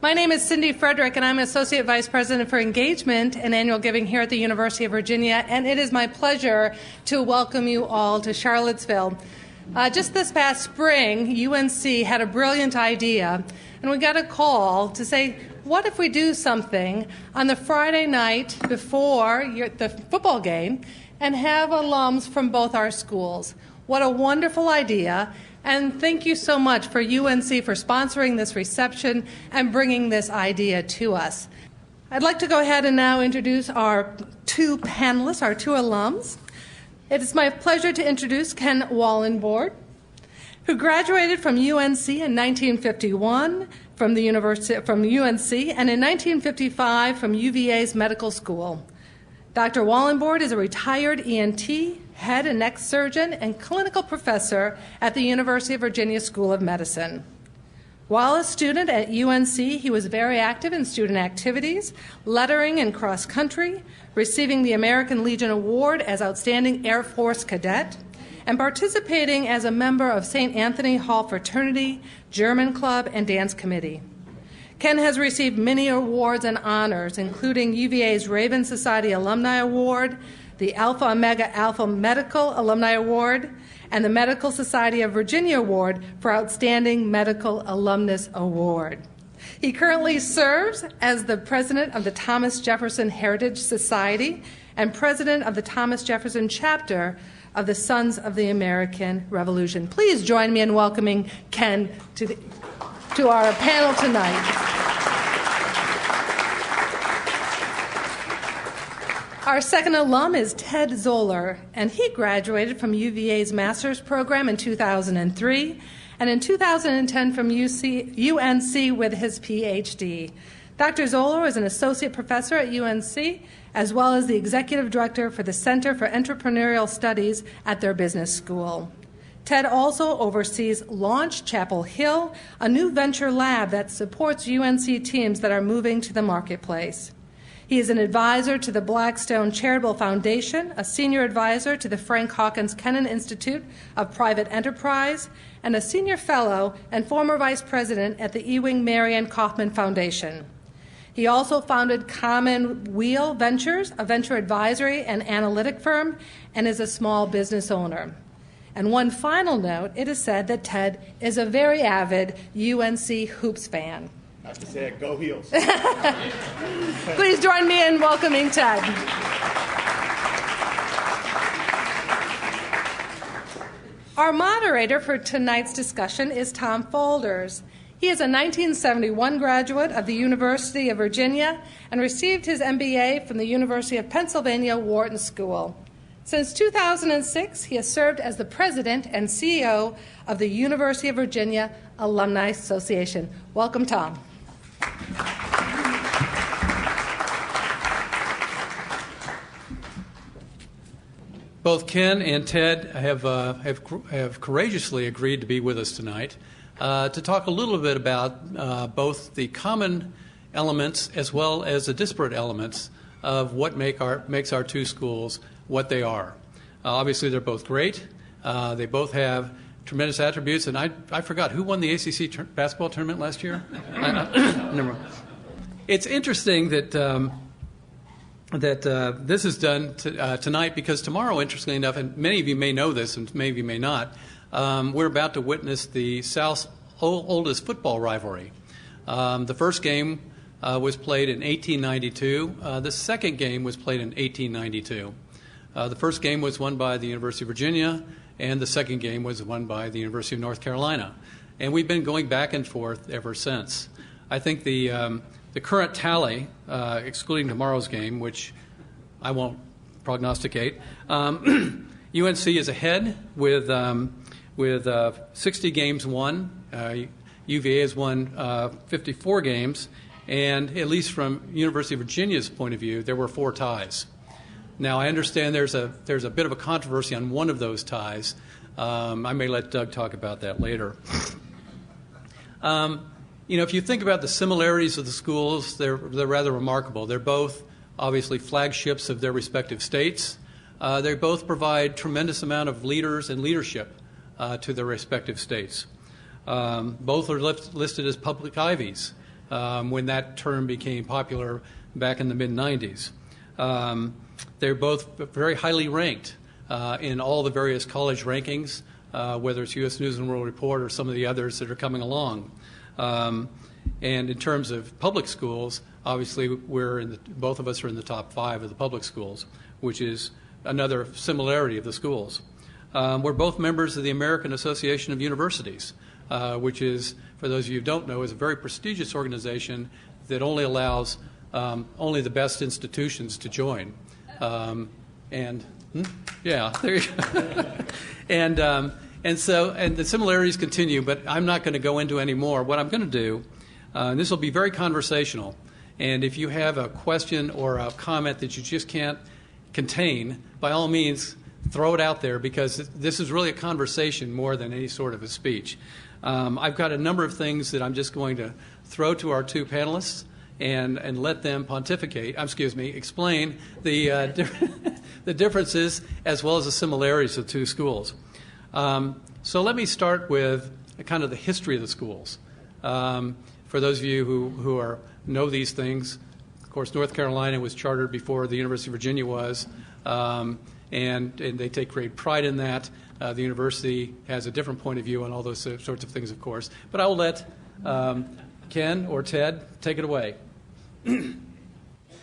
My name is Cindy Frederick, and I'm Associate Vice President for Engagement and Annual Giving here at the University of Virginia, and it is my pleasure to welcome you all to Charlottesville. Just this past spring, UNC had a brilliant idea, and we got a call to say, what if we do something on the Friday night before the football game and have alums from both our schools? What a wonderful idea. And thank you so much for UNC for sponsoring this reception and bringing this idea to us. I'd like to go ahead and now introduce our two panelists, our two alums. It is my pleasure to introduce Ken Wallenborg, who graduated from UNC in 1951 from UNC and in 1955 from UVA's medical school. Dr. Wallenborg is a retired ENT, head and neck surgeon, and clinical professor at the University of Virginia School of Medicine. While a student at UNC, he was very active in student activities, lettering and cross-country, receiving the American Legion Award as Outstanding Air Force Cadet, and participating as a member of St. Anthony Hall Fraternity, German Club, and Dance Committee. Ken has received many awards and honors, including UVA's Raven Society Alumni Award, the Alpha Omega Alpha Medical Alumni Award, and the Medical Society of Virginia Award for Outstanding Medical Alumnus Award. He currently serves as the president of the Thomas Jefferson Heritage Society and president of the Thomas Jefferson chapter of the Sons of the American Revolution. Please join me in welcoming Ken to our panel tonight. Our second alum is Ted Zoller, and he graduated from UVA's master's program in 2003 and in 2010 from UNC with his PhD. Dr. Zoller is an associate professor at UNC as well as the executive director for the Center for Entrepreneurial Studies at their business school. Ted also oversees Launch Chapel Hill, a new venture lab that supports UNC teams that are moving to the marketplace. He is an advisor to the Blackstone Charitable Foundation, a senior advisor to the Frank Hawkins Kennan Institute of Private Enterprise, and a senior fellow and former vice president at the Ewing Marion Kauffman Foundation. He also founded Commonweal Ventures, a venture advisory and analytic firm, and is a small business owner. And one final note, it is said that Ted is a very avid UNC Hoops fan. I have to say it, go Heels. Please join me in welcoming Ted. Our moderator for tonight's discussion is Tom Folders. He is a 1971 graduate of the University of Virginia and received his MBA from the University of Pennsylvania Wharton School. Since 2006, he has served as the president and CEO of the University of Virginia Alumni Association. Welcome, Tom. Both Ken and Ted have courageously agreed to be with us tonight to talk a little bit about both the common elements as well as the disparate elements of what makes our two schools what they are. Obviously, they're both great. They both have tremendous attributes, and I forgot, who won the ACC basketball tournament last year? Never mind. It's interesting that this is done tonight because tomorrow, interestingly enough, and many of you may know this and many of you may not, we're about to witness the South's oldest football rivalry. The first game was played in 1892. The second game was played in 1892. The first game was won by the University of Virginia, and the second game was won by the University of North Carolina. And we've been going back and forth ever since. I think the current tally, excluding tomorrow's game, which I won't prognosticate, UNC is ahead with 60 games won. UVA has won 54 games, and at least from University of Virginia's point of view, there were 4 ties. Now, I understand there's a bit of a controversy on one of those ties. I may let Doug talk about that later. If you think about the similarities of the schools, they're rather remarkable. They're both obviously flagships of their respective states. They both provide tremendous amount of leaders and leadership to their respective states. Both are listed as public Ivies. when that term became popular back in the mid-90s. They're both very highly ranked in all the various college rankings, whether it's U.S. News and World Report or some of the others that are coming along. And in terms of public schools, obviously both of us are in the top 5 of the public schools, which is another similarity of the schools. We're both members of the American Association of Universities, which is, for those of you who don't know, is a very prestigious organization that only allows only the best institutions to join. Yeah, there you go. and the similarities continue, but I'm not going to go into any more. What I'm going to do, and this will be very conversational, and if you have a question or a comment that you just can't contain, by all means, throw it out there, because this is really a conversation more than any sort of a speech. I've got a number of things that I'm just going to throw to our two panelists and let them explain the differences as well as the similarities of two schools. So let me start with kind of the history of the schools. For those of you who know these things, of course, North Carolina was chartered before the University of Virginia was, and they take great pride in that. The university has a different point of view on all those sorts of things, of course. But I will let Ken or Ted take it away.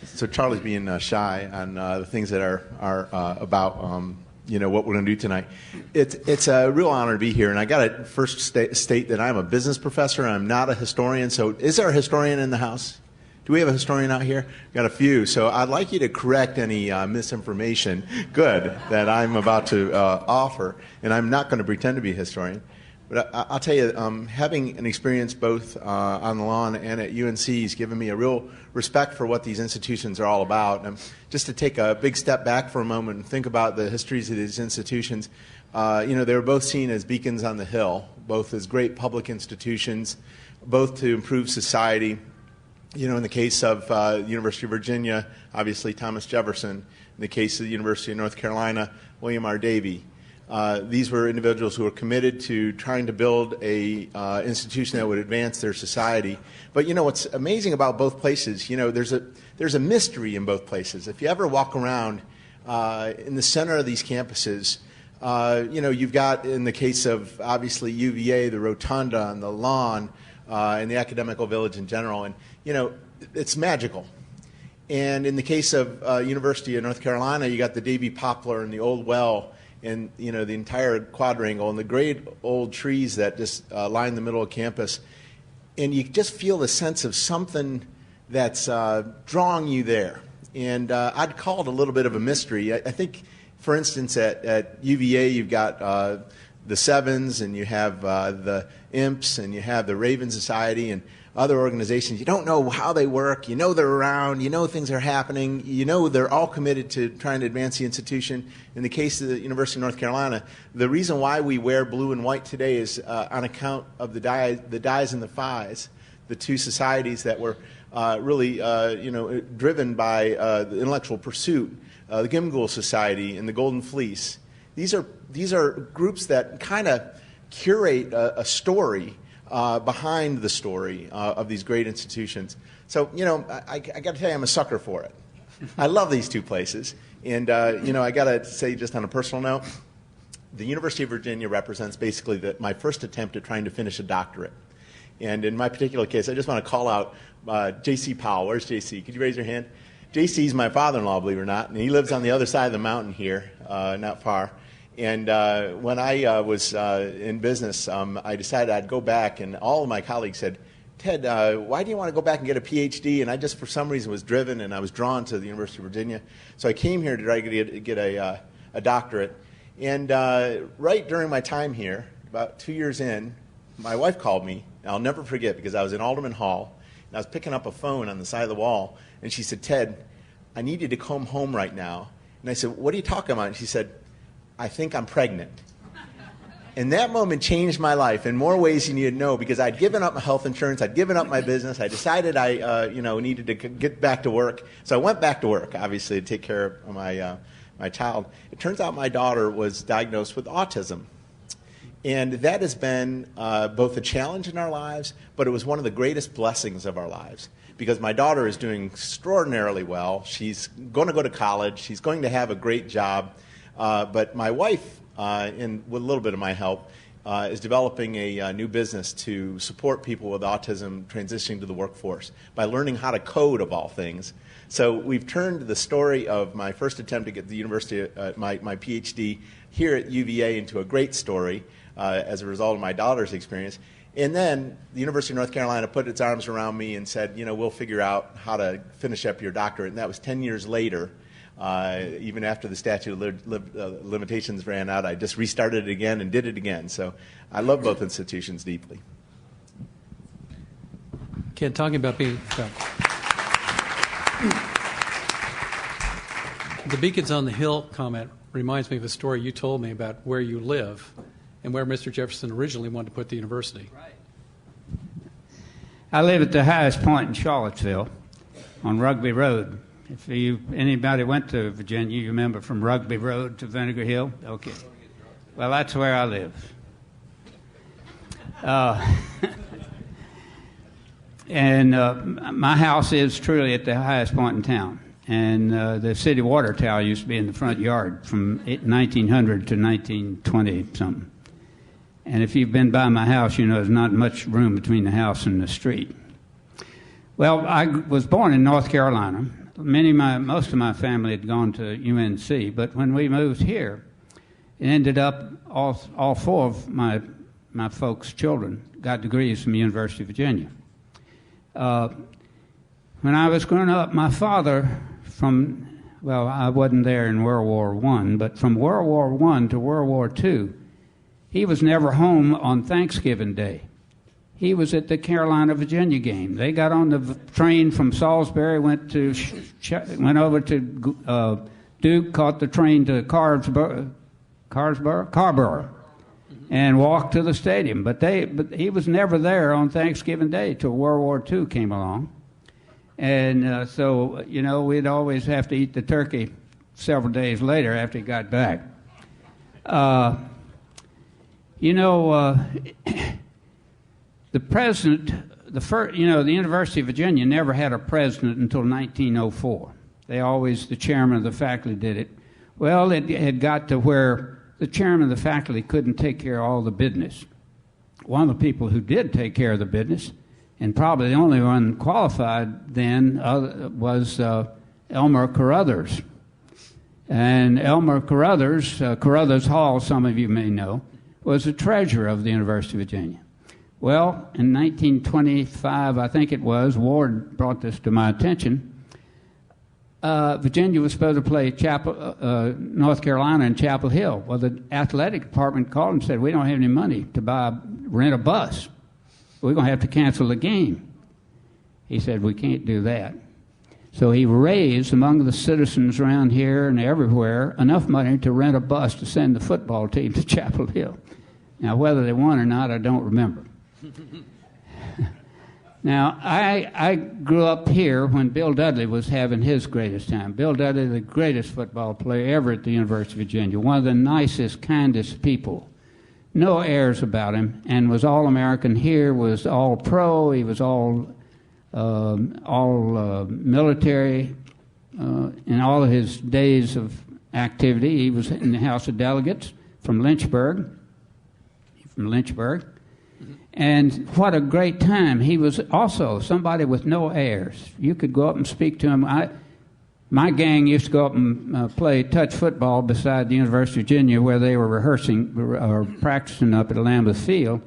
So Charlie's being shy on the things that are about what we're going to do tonight. It's a real honor to be here, and I got to first state that I'm a business professor and I'm not a historian. So is there a historian in the house? Do we have a historian out here? Got a few. So I'd like you to correct any misinformation, that I'm about to offer, and I'm not going to pretend to be a historian. But I'll tell you, having an experience both on the lawn and at UNC has given me a real respect for what these institutions are all about. And just to take a big step back for a moment and think about the histories of these institutions, they were both seen as beacons on the hill, both as great public institutions, both to improve society. In the case of the University of Virginia, obviously Thomas Jefferson. In the case of the University of North Carolina, William R. Davie. These were individuals who were committed to trying to build a institution that would advance their society. But what's amazing about both places, there's a mystery in both places. If you ever walk around in the center of these campuses, you've got, in the case of obviously UVA, the rotunda and the lawn, and the academical village in general, and it's magical. And in the case of University of North Carolina, you got the Davie Poplar and the Old Well, and the entire quadrangle and the great old trees that just line the middle of campus, and you just feel the sense of something that's drawing you there. And I'd call it a little bit of a mystery. I think, for instance, at UVA you've got the Sevens, and you have the Imps, and you have the Raven Society, and other organizations. You don't know how they work. They're around. Things are happening. They're all committed to trying to advance the institution. In the case of the University of North Carolina, the reason why we wear blue and white today is on account of the Dies and the Phi's, the two societies that were really driven by the intellectual pursuit, the Gimghoul Society and the Golden Fleece. These are groups that kind of curate a story behind the story of these great institutions. So, I got to tell you, I'm a sucker for it. I love these two places. And, I got to say, just on a personal note, the University of Virginia represents basically my first attempt at trying to finish a doctorate. And in my particular case, I just want to call out J.C. Powell. Where's J.C.? Could you raise your hand? J.C.'s my father-in-law, believe it or not, and he lives on the other side of the mountain here, not far. And when I was in business, I decided I'd go back, and all of my colleagues said, Ted, why do you want to go back and get a PhD? And I just, for some reason, was driven, and I was drawn to the University of Virginia. So I came here to try to get a doctorate. And right during my time here, about 2 years in, my wife called me. And I'll never forget, because I was in Alderman Hall, and I was picking up a phone on the side of the wall, and she said, Ted, I need you to come home right now. And I said, what are you talking about? And she said, I think I'm pregnant. And that moment changed my life in more ways than you'd know, because I'd given up my health insurance, I'd given up my business, I decided I needed to get back to work. So I went back to work, obviously, to take care of my child. It turns out my daughter was diagnosed with autism. And that has been both a challenge in our lives, but it was one of the greatest blessings of our lives. Because my daughter is doing extraordinarily well. She's going to go to college. She's going to have a great job. But my wife, with a little bit of my help, is developing a new business to support people with autism transitioning to the workforce by learning how to code, of all things. So we've turned the story of my first attempt to get the university, my PhD here at UVA, into a great story as a result of my daughter's experience. And then the University of North Carolina put its arms around me and said, we'll figure out how to finish up your doctorate. And that was 10 years later. Even after the statute of limitations ran out, I just restarted it again and did it again. So I love both institutions deeply. Ken, talking about being... The Beacons on the Hill comment reminds me of a story you told me about where you live and where Mr. Jefferson originally wanted to put the university. Right. I live at the highest point in Charlottesville on Rugby Road. If anybody went to Virginia, you remember from Rugby Road to Vinegar Hill? Okay. Well, that's where I live. And my house is truly at the highest point in town. And the city water tower used to be in the front yard from 1900 to 1920-something. And if you've been by my house, there's not much room between the house and the street. Well, I was born in North Carolina. Most of my family had gone to UNC, but when we moved here, it ended up all four of my folks' children got degrees from the University of Virginia. When I was growing up, my father, I wasn't there in World War I, but from World War I to World War II, he was never home on Thanksgiving Day. He was at the Carolina-Virginia game. They got on the train from Salisbury, went over to Duke, caught the train to Carrboro, and walked to the stadium. But he was never there on Thanksgiving Day till World War II came along. And so we'd always have to eat the turkey several days later after he got back. The president, the University of Virginia never had a president until 1904. The chairman of the faculty did it. Well, it had got to where the chairman of the faculty couldn't take care of all the business. One of the people who did take care of the business, and probably the only one qualified then, was Elmer Carruthers. And Elmer Carruthers, Carruthers Hall, some of you may know, was the treasurer of the University of Virginia. Well, in 1925, I think it was, Ward brought this to my attention. Virginia was supposed to play North Carolina in Chapel Hill. Well, the athletic department called and said, we don't have any money to rent a bus. We're going to have to cancel the game. He said, we can't do that. So he raised among the citizens around here and everywhere enough money to rent a bus to send the football team to Chapel Hill. Now, whether they won or not, I don't remember. Now, I grew up here when Bill Dudley was having his greatest time. Bill Dudley, the greatest football player ever at the University of Virginia, one of the nicest, kindest people. No airs about him, and was All-American here, was All-Pro, he was all military in all of his days of activity. He was in the House of Delegates from Lynchburg. And what a great time. He was also somebody with no airs. You could go up and speak to him. My gang used to go up and play touch football beside the University of Virginia where they were rehearsing or practicing up at Lambeth Field.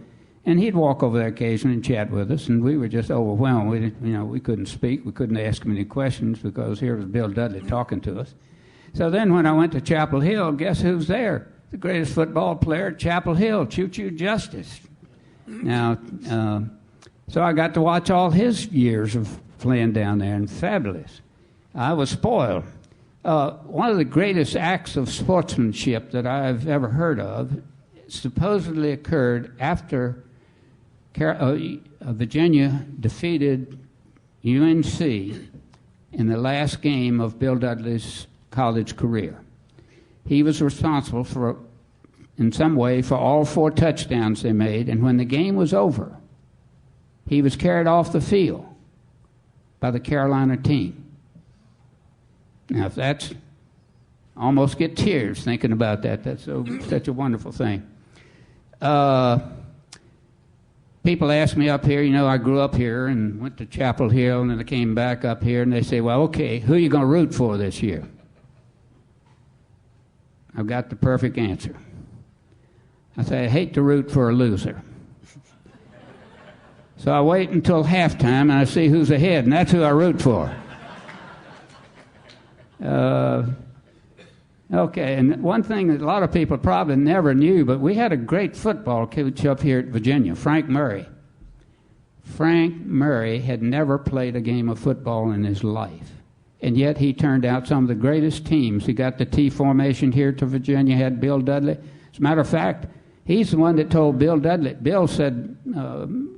And he'd walk over there occasionally and chat with us, and we were just overwhelmed. We couldn't speak. We couldn't ask him any questions because here was Bill Dudley talking to us. So then when I went to Chapel Hill, guess who's there? The greatest football player at Chapel Hill, Choo Choo Justice. Now, so I got to watch all his years of playing down there, and fabulous. I was spoiled. One of the greatest acts of sportsmanship that I've ever heard of supposedly occurred after Virginia defeated UNC in the last game of Bill Dudley's college career. He was responsible for in some way for all 4 touchdowns they made, and when the game was over, he was carried off the field by the Carolina team. Now, if that's, almost get tears thinking about that. That's such a wonderful thing. People ask me up here, I grew up here and went to Chapel Hill, and then I came back up here, and they say, well, okay, who are you going to root for this year? I've got the perfect answer. I say, I hate to root for a loser. So I wait until halftime, and I see who's ahead, and that's who I root for. Okay, and one thing that a lot of people probably never knew, but we had a great football coach up here at Virginia, Frank Murray. Frank Murray had never played a game of football in his life, and yet he turned out some of the greatest teams. He got the T formation here to Virginia, had Bill Dudley. As a matter of fact, he's the one that told Bill Dudley. Bill said,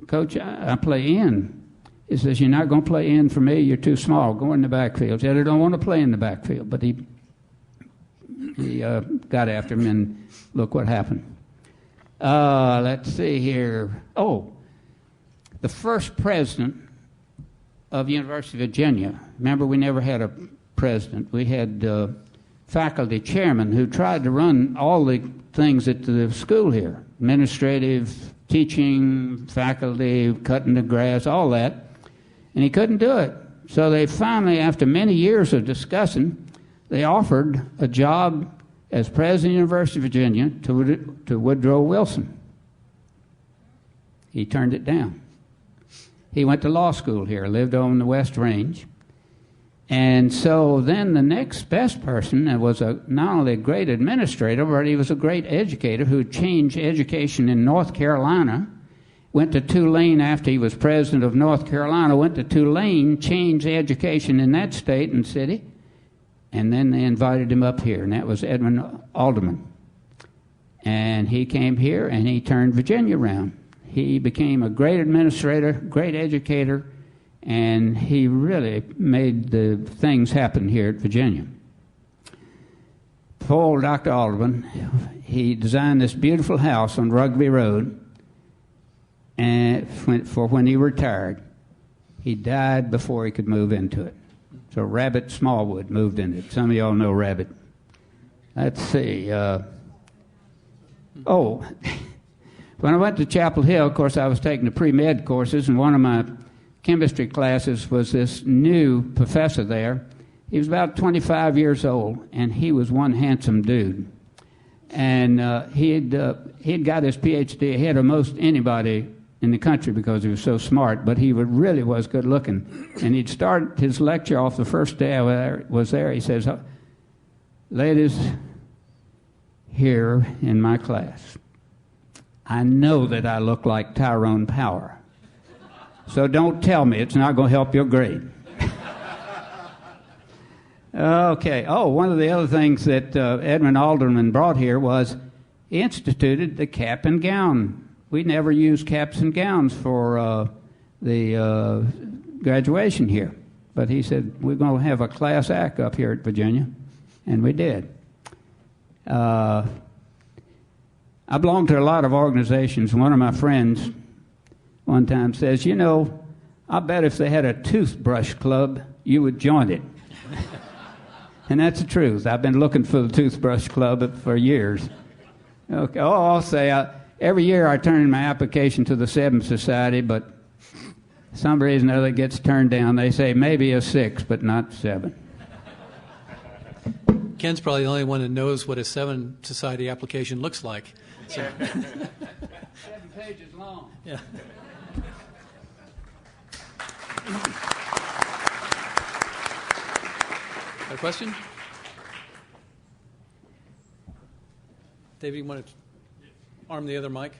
Coach, I play in. He says, you're not going to play in for me. You're too small. Go in the backfield. He said, I don't want to play in the backfield, but he got after him, and look what happened. Let's see here. Oh, the first president of University of Virginia. Remember, we never had a president. We had faculty chairman who tried to run all the things at the school here, administrative, teaching, faculty, cutting the grass, all that, and he couldn't do it. So they finally, after many years of discussing, they offered a job as president of the University of Virginia to Woodrow Wilson. He turned it down. He went to law school here, lived on the West Range. And so then the next best person was not only a great administrator, but he was a great educator who changed education in North Carolina, went to Tulane after he was president of North Carolina, went to Tulane, changed education in that state and city, and then they invited him up here, and that was Edmund Alderman. And he came here, and he turned Virginia around. He became a great administrator, great educator, and he really made the things happen here at Virginia. Poor old Dr. Alderman, he designed this beautiful house on Rugby Road, and for when he retired. He died before he could move into it. So Rabbit Smallwood moved into it. Some of y'all know Rabbit. Let's see. When I went to Chapel Hill, of course, I was taking the pre-med courses, and one of my chemistry classes was this new professor there. He was about 25 years old, and he was one handsome dude. And he'd got his PhD ahead of most anybody in the country because he was so smart, but he really was good looking. And he'd start his lecture off the first day I was there. He says, ladies, here in my class, I know that I look like Tyrone Power, so don't tell me it's not going to help your grade. Okay. Oh, one of the other things that Edmund Alderman brought here was he instituted the cap and gown. We never used caps and gowns for the graduation here. But he said, we're going to have a class act up here at Virginia. And we did. I belong to a lot of organizations. One of my friends one time says, I bet if they had a toothbrush club, you would join it. And that's the truth. I've been looking for the toothbrush club for years. Okay. Oh, I'll say, every year I turn in my application to the Seventh Society, but for some reason or other it gets turned down. They say maybe a 6, but not 7. Ken's probably the only one that knows what a Seven Society application looks like. So. 7 pages long. Yeah. A question? David, you want to arm the other mic?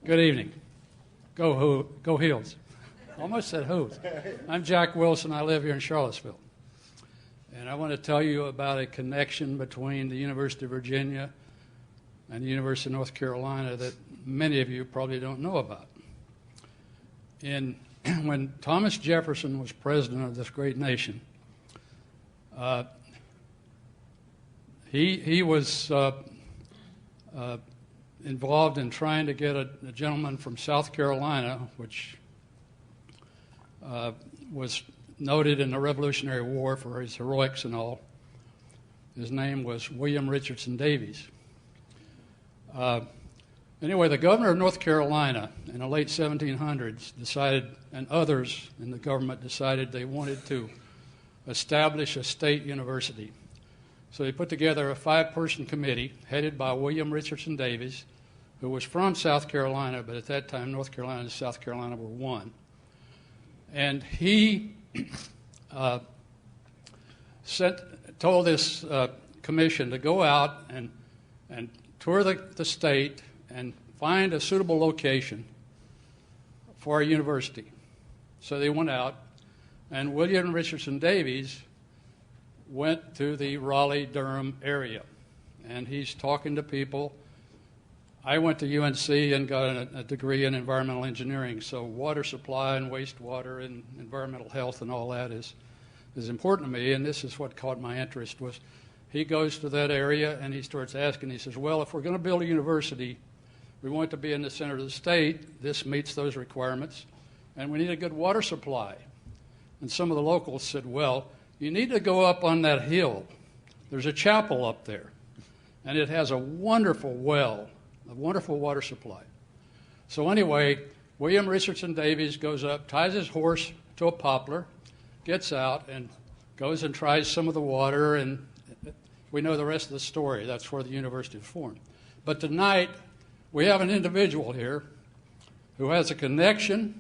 Good evening. Go Heels. Almost said Hooves. I'm Jack Wilson. I live here in Charlottesville. And I want to tell you about a connection between the University of Virginia and the University of North Carolina that many of you probably don't know about. When Thomas Jefferson was president of this great nation, he was involved in trying to get a gentleman from South Carolina, which was noted in the Revolutionary War for his heroics and all. His name was William Richardson Davies. Anyway, the governor of North Carolina in the late 1700s decided, and others in the government decided they wanted to establish a state university. So they put together a 5-person committee headed by William Richardson Davies, who was from South Carolina, but at that time North Carolina and South Carolina were one. And he told this commission to go out and tour the state and find a suitable location for a university. So they went out, and William Richardson Davies went to the Raleigh-Durham area, and he's talking to people. I went to UNC and got a degree in environmental engineering, so water supply and wastewater and environmental health and all that is important to me, and this is what caught my interest. Was he goes to that area and he starts asking, he says, well, if we're going to build a university, we want it to be in the center of the state. This meets those requirements, and we need a good water supply. And some of the locals said, well, you need to go up on that hill. There's a chapel up there, and it has a wonderful well, a wonderful water supply. So anyway, William Richardson Davies goes up, ties his horse to a poplar, gets out, and goes and tries some of the water, and we know the rest of the story. That's where the university was formed. But tonight, we have an individual here who has a connection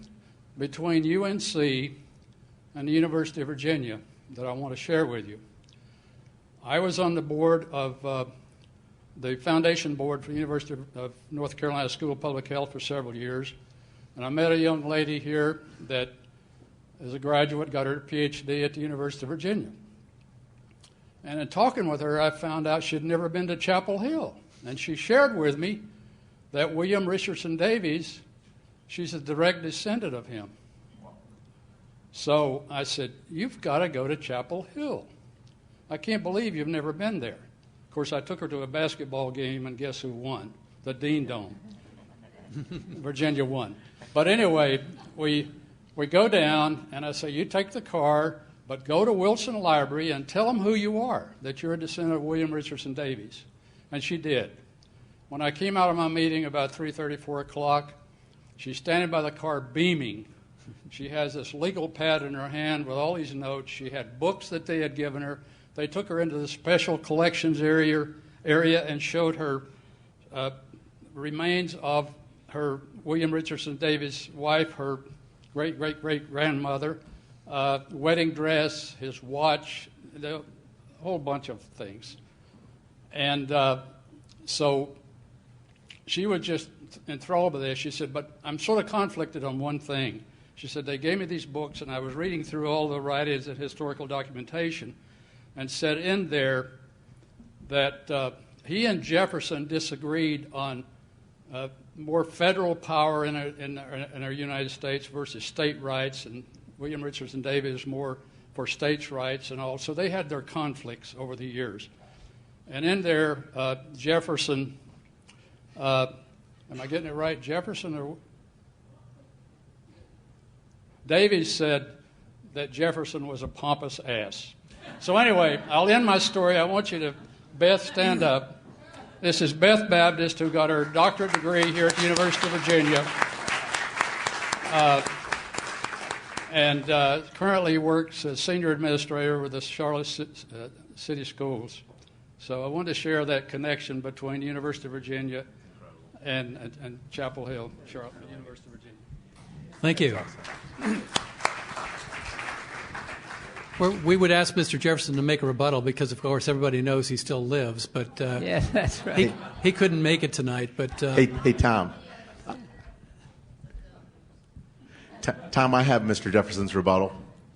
between UNC and the University of Virginia that I want to share with you. I was on the board of the foundation board for the University of North Carolina School of Public Health for several years, and I met a young lady here that is a graduate, got her PhD at the University of Virginia. And in talking with her, I found out she'd never been to Chapel Hill, and she shared with me that William Richardson Davies, she's a direct descendant of him. So I said, you've got to go to Chapel Hill. I can't believe you've never been there. Of course, I took her to a basketball game, and guess who won? The Dean Dome. Virginia won. But anyway, we go down, and I say, you take the car, but go to Wilson Library and tell them who you are, that you're a descendant of William Richardson Davies. And she did. When I came out of my meeting about 3:30, 4 o'clock, she's standing by the car beaming. She has this legal pad in her hand with all these notes. She had books that they had given her. They took her into the special collections area and showed her remains of her William Richardson Davies' wife, her great-great-great-grandmother, wedding dress, his watch, a whole bunch of things. And so she was just enthralled by this. She said, but I'm sort of conflicted on one thing. She said, they gave me these books, and I was reading through all the writings and historical documentation, and said in there that he and Jefferson disagreed on more federal power in our United States versus state rights, and William Richardson Davies more for states' rights and all. So they had their conflicts over the years. And in there, Jefferson, am I getting it right? Jefferson or Davies said that Jefferson was a pompous ass. So anyway, I'll end my story. I want you to, Beth, stand up. This is Beth Baptist, who got her doctorate degree here at the University of Virginia, and currently works as senior administrator with the Charlotte City Schools. So I wanted to share that connection between the University of Virginia and Chapel Hill, Charlotte, University of Virginia. Thank you. We would ask Mr. Jefferson to make a rebuttal because, of course, everybody knows he still lives. But yeah, that's right. He couldn't make it tonight. But Hey, Tom. Tom, I have Mr. Jefferson's rebuttal.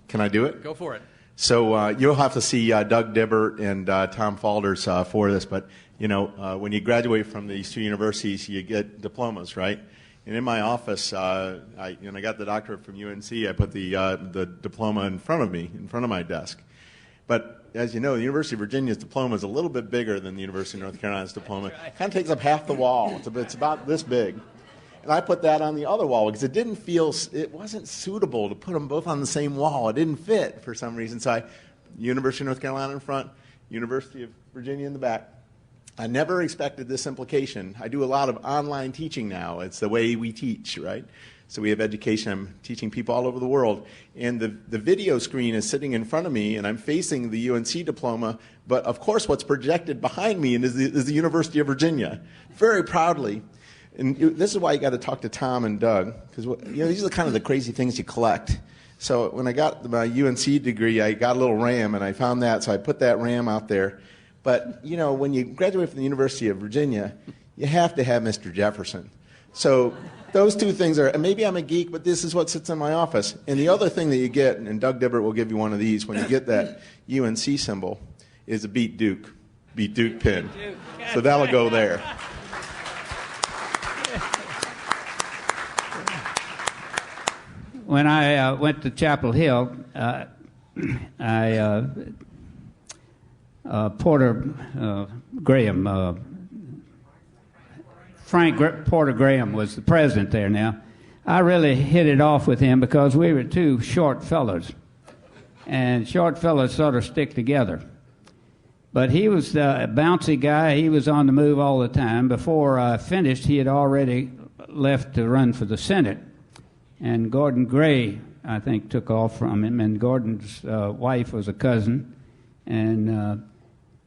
Can I do it? Go for it. So you'll have to see Doug Dibbert and Tom Falders for this. But, when you graduate from these two universities, you get diplomas, right? And in my office, I got the doctorate from UNC. I put the diploma in front of me, in front of my desk. But as you know, the University of Virginia's diploma is a little bit bigger than the University of North Carolina's diploma. It kind of takes up half the wall. It's about this big. And I put that on the other wall because it wasn't suitable to put them both on the same wall. It didn't fit for some reason. So University of North Carolina in front, University of Virginia in the back. I never expected this implication. I do a lot of online teaching now. It's the way we teach, right? So we have education. I'm teaching people all over the world. And the video screen is sitting in front of me, and I'm facing the UNC diploma. But, of course, what's projected behind me is the University of Virginia, very proudly. And this is why you got to talk to Tom and Doug, because these are kind of the crazy things you collect. So when I got my UNC degree, I got a little RAM, and I found that, so I put that RAM out there. But, when you graduate from the University of Virginia, you have to have Mr. Jefferson. So those two things are, and maybe I'm a geek, but this is what sits in my office. And the other thing that you get, and Doug Dibbert will give you one of these, when you get that UNC symbol, is a Beat Duke pin. So that'll go there. When I went to Chapel Hill, Porter Graham, Frank Porter Graham was the president there now. I really hit it off with him because we were two short fellows, and short fellows sort of stick together. But he was a bouncy guy. He was on the move all the time. Before I finished, he had already left to run for the Senate. And Gordon Gray, I think, took off from him. And Gordon's wife was a cousin.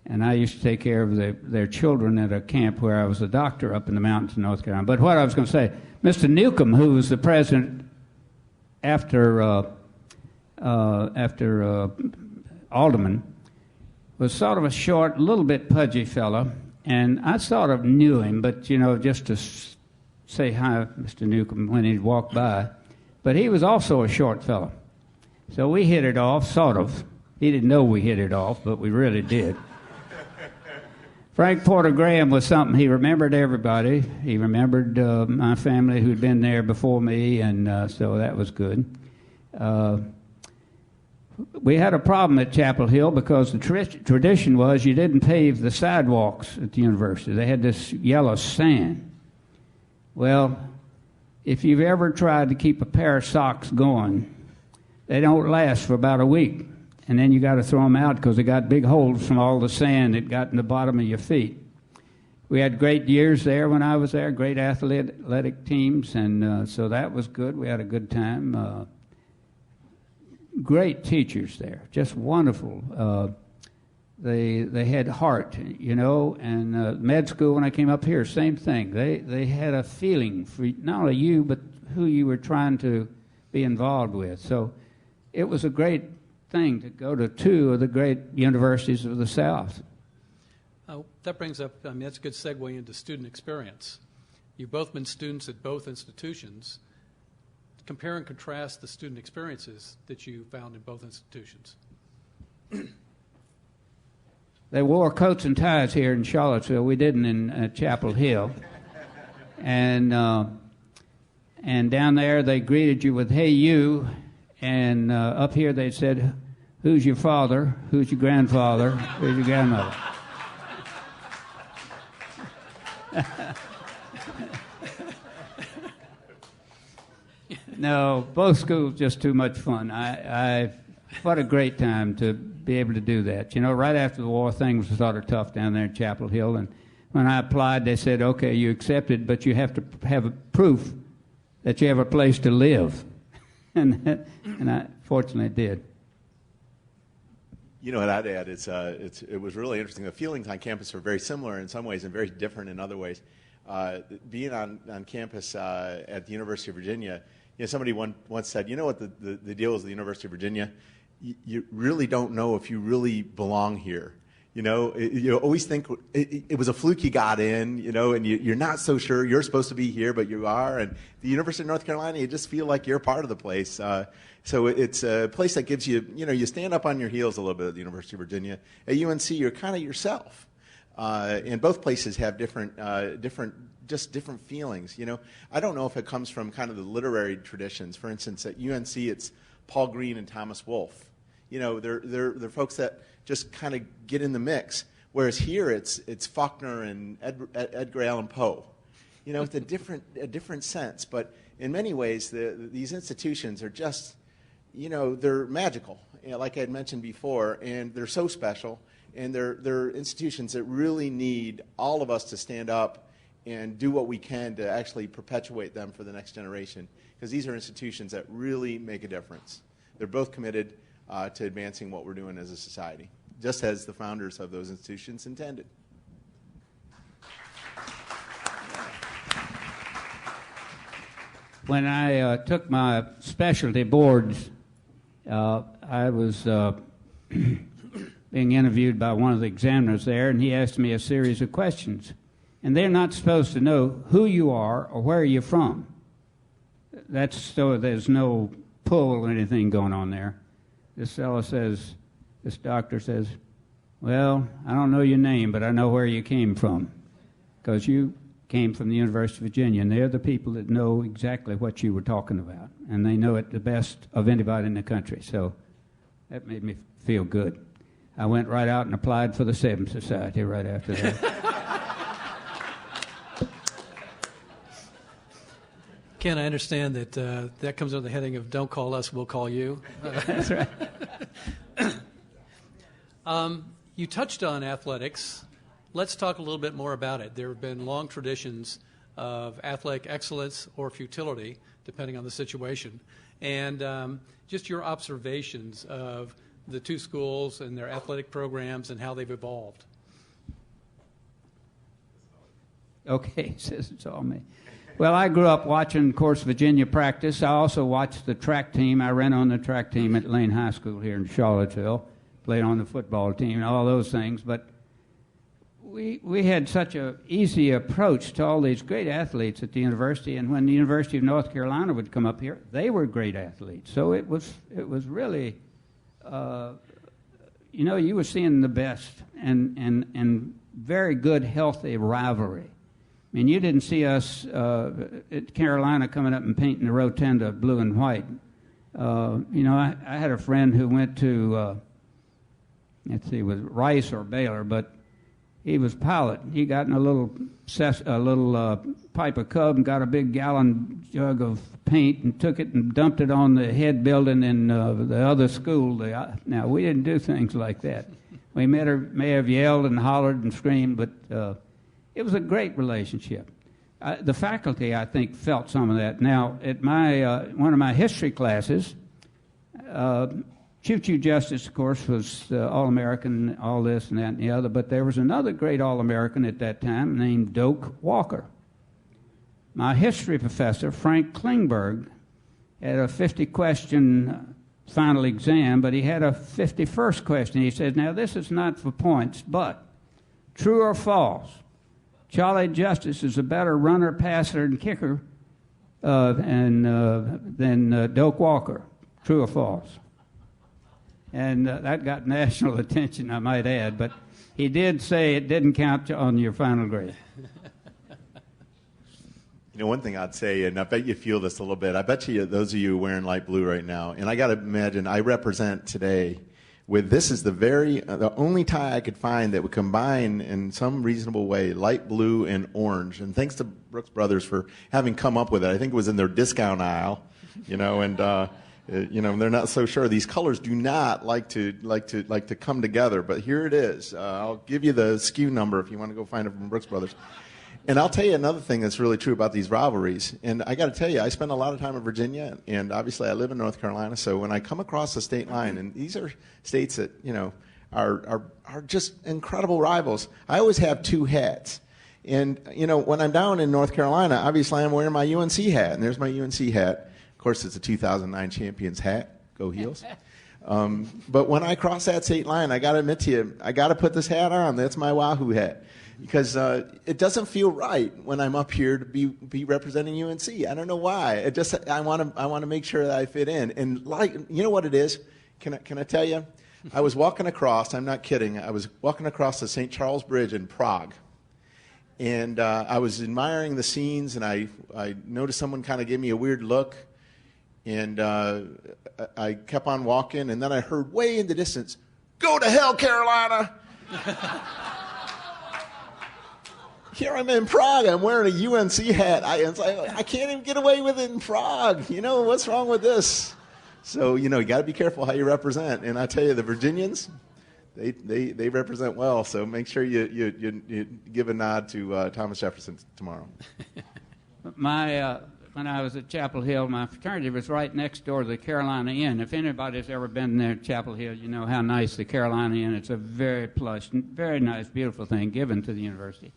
And I used to take care of their children at a camp where I was a doctor up in the mountains of North Carolina. But what I was going to say, Mr. Newcomb, who was the president after Alderman, was sort of a short, little bit pudgy fellow. And I sort of knew him, but, just to say hi, Mr. Newcomb, when he'd walk by. But he was also a short fellow. So we hit it off, sort of. He didn't know we hit it off, but we really did. Frank Porter Graham was something. He remembered everybody. He remembered my family who'd been there before me, and so that was good. We had a problem at Chapel Hill because the tradition was you didn't pave the sidewalks at the university. They had this yellow sand. Well, if you've ever tried to keep a pair of socks going, they don't last for about a week. And then you got to throw them out because they got big holes from all the sand that got in the bottom of your feet. We had great years there when I was there, great athletic teams, and so that was good. We had a good time. Great teachers there, just wonderful. They had heart, and med school when I came up here, same thing. They had a feeling for not only you, but who you were trying to be involved with. So it was a great thing to go to two of the great universities of the South. That brings up, that's a good segue into student experience. You've both been students at both institutions. Compare and contrast the student experiences that you found in both institutions. They wore coats and ties here in Charlottesville. We didn't in Chapel Hill. And down there they greeted you with, "Hey, you." And up here they said, "Who's your father? Who's your grandfather? Who's your grandmother?" No, both schools just too much fun. What a great time to be able to do that. Right after the war, things were sort of tough down there in Chapel Hill. And when I applied, they said, "Okay, you accepted, but you have to have a proof that you have a place to live." and I fortunately did. What I'd add is it was really interesting. The feelings on campus were very similar in some ways and very different in other ways. Being on campus at the University of Virginia, somebody once said, what the deal is with the University of Virginia? You really don't know if you really belong here. You always think it was a fluke you got in, and you're not so sure you're supposed to be here, but you are. And the University of North Carolina, you just feel like you're part of the place. So it's a place that gives you, you stand up on your heels a little bit at the University of Virginia. At UNC, you're kind of yourself. And both places have different feelings. I don't know if it comes from kind of the literary traditions. For instance, at UNC, it's Paul Green and Thomas Wolfe. they're folks that just kind of get in the mix. Whereas here it's Faulkner and Edgar Allan Poe. It's a different sense. But in many ways, these institutions are just, they're magical, like I had mentioned before, and they're so special. And they're institutions that really need all of us to stand up and do what we can to actually perpetuate them for the next generation. Because these are institutions that really make a difference. They're both committed to advancing what we're doing as a society, just as the founders of those institutions intended. When I took my specialty boards, I was being interviewed by one of the examiners there, and he asked me a series of questions. And they're not supposed to know who you are or where you're from. That's so there's no pull or anything going on there. This doctor says, well, I don't know your name, but I know where you came from, because you came from the University of Virginia, and they're the people that know exactly what you were talking about, and they know it the best of anybody in the country. So that made me feel good. I went right out and applied for the Seventh Society right after that. Ken, I understand that that comes under the heading of "Don't call us, we'll call you." That's right. You touched on athletics. Let's talk a little bit more about it. There have been long traditions of athletic excellence or futility, depending on the situation, and just your observations of the two schools and their athletic programs and how they've evolved. Okay, says it's all me. Well, I grew up watching, of course, Virginia practice. I also watched the track team. I ran on the track team at Lane High School here in Charlottesville, played on the football team and all those things. But we had such an easy approach to all these great athletes at the university. And when the University of North Carolina would come up here, they were great athletes. So it was really... you were seeing the best and very good, healthy rivalry. I mean, you didn't see us at Carolina coming up and painting the rotunda blue and white. I had a friend who went to, was Rice or Baylor, but he was pilot. He got in a little pipe of Cub and got a big gallon jug of paint and took it and dumped it on the head building in the other school. Now, we didn't do things like that. We may have yelled and hollered and screamed, but it was a great relationship. The faculty, I think, felt some of that. Now, at my one of my history classes, Chief Justice, of course, was All-American, all this and that and the other, but there was another great All-American at that time named Doak Walker. My history professor, Frank Klingberg, had a 50-question final exam, but he had a 51st question. He said, now, this is not for points, but true or false? Charlie Justice is a better runner, passer, and kicker than Doak Walker. True or false? And that got national attention, I might add, but he did say it didn't count on your final grade. One thing I'd say, and I bet you feel this a little bit, I bet you those of you wearing light blue right now, and I got to imagine I represent today with this is the only tie I could find that would combine in some reasonable way light blue and orange. And thanks to Brooks Brothers for having come up with it. I think it was in their discount aisle, and they're not so sure. These colors do not like to come together, but here it is. I'll give you the SKU number if you want to go find it from Brooks Brothers. And I'll tell you another thing that's really true about these rivalries. And I got to tell you, I spend a lot of time in Virginia, and obviously I live in North Carolina. So when I come across the state line, and these are states that are just incredible rivals, I always have two hats. And when I'm down in North Carolina, obviously I'm wearing my UNC hat, and there's my UNC hat. Of course, it's a 2009 champions hat. Go Heels. But when I cross that state line, I got to admit to you, I got to put this hat on. That's my Wahoo hat. Because it doesn't feel right when I'm up here to be representing UNC. I don't know why. I want to make sure that I fit in. And you know what it is? Can I tell you? I was walking across. I'm not kidding. I was walking across the St. Charles Bridge in Prague, and I was admiring the scenes. And I noticed someone kind of gave me a weird look. And I kept on walking, and then I heard way in the distance, "Go to hell, Carolina!" Here I'm in Prague. I'm wearing a UNC hat. I can't even get away with it in Prague. What's wrong with this? So, you got to be careful how you represent. And I tell you, the Virginians, they represent well. So make sure you give a nod to Thomas Jefferson tomorrow. When I was at Chapel Hill, my fraternity was right next door to the Carolina Inn. If anybody's ever been there at Chapel Hill, you know how nice the Carolina Inn is. It's a very plush, very nice, beautiful thing given to the university.